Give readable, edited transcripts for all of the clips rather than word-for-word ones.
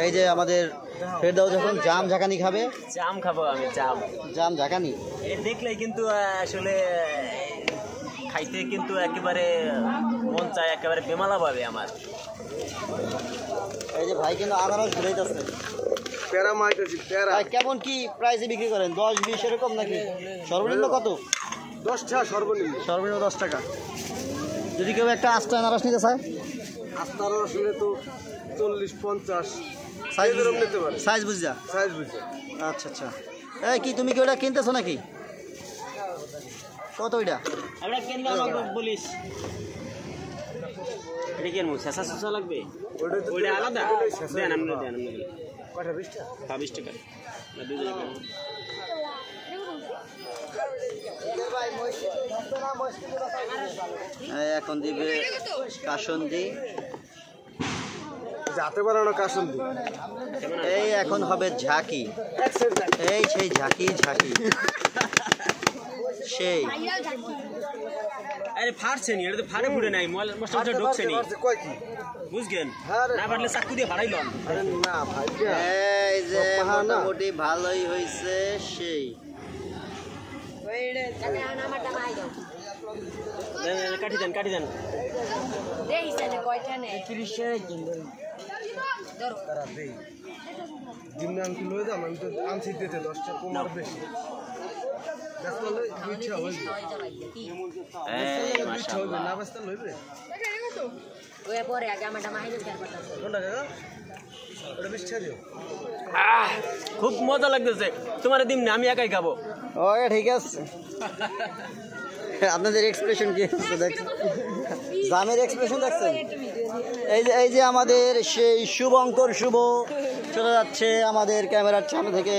এই যে আমাদের ফেরদাও যখন জাম ঝাঁকানি খাবে, জাম খাবো আমি, জাম ঝাঁকানি দেখলেই কিন্তু আসলে খাইতে কিন্তু একেবারে মন চায়, একেবারে বেমালা পাবে আমার। এই যে ভাই কিন্তু আনারস ঘুরাইতেছে, কেমন কি প্রাইসে বিক্রি করেন? 10-20 এরকম নাকি? সর্বনিম্ন কত? 10 টাকা সর্বনিম্ন। সর্বনিম্ন 10 টাকা। যদি কেউ একটা আস্তা আনারস নিতে চায়, আস্তা আনারস হলে তো 40-50 সাইজ নিতে পারে। সাইজ বুঝা? সাইজ বুঝা। আচ্ছা আচ্ছা। এই কি তুমি কি ওটা কিনতেছো নাকি? কত ওইটা? আমরা কিনলে আমাকে বলিস। এটা কি এমন শেষা শেষা লাগবে? ওইটা আলাদা দেন, আমরা দেন। কয়টা? 20 টাকা? 20 টাকা না 2 টাকা। এখন দিবে কাসন্দি, যাতে বানানো কাসন্দি। এই এখন হবে ঝাঁকি, এই সেই ঝাঁকি সেই। আরে ফাড়ছে নি, এটা তো ফাড়ে ফুড়ে নাই, মশলা ঢুকছে নি, কয় কি বুঝছেন? না ফাটলে চাকু দিয়ে ফাড়াইলন। আরে না ভাই, এই যে মোটামুটি ভালোই হয়েছে সেই। কাটি দেন। ডিম আনতে লয়ে যাম, আমি তো আনছি দিতে 10 টাকা কমার বেশি। বেসলে দুইটা হইবে। মাশাআল্লাহ। না বেসতে লইবে। ওই পরে আগে আমারটা মাইরে দেন কথা। কোনটা কাকা? ওটা 20 টাকা দিও। খুব মজা লাগতেছে। তোমার দিন না, আমি একাই খাবো। ওকে ঠিক আছে। আপনাদের এক্সপ্রেশন কি হচ্ছে দেখছেন? জামের এক্সপ্রেশন দেখছেন? এই যে আমাদের সেই শুভঙ্কর শুভ চলে যাচ্ছে আমাদের ক্যামেরার সামনে থেকে।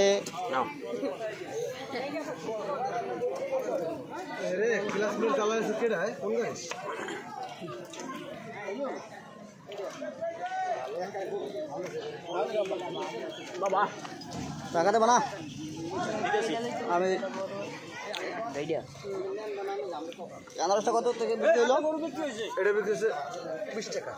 আরে ক্লাস মিল চালাইছে কেডা? কোন গাড়ি? বাবা টাকা দেবো না আমি। আনারসটা কত থেকে বিক্রি হলো? এটা বিক্রি হচ্ছে 20 টাকা।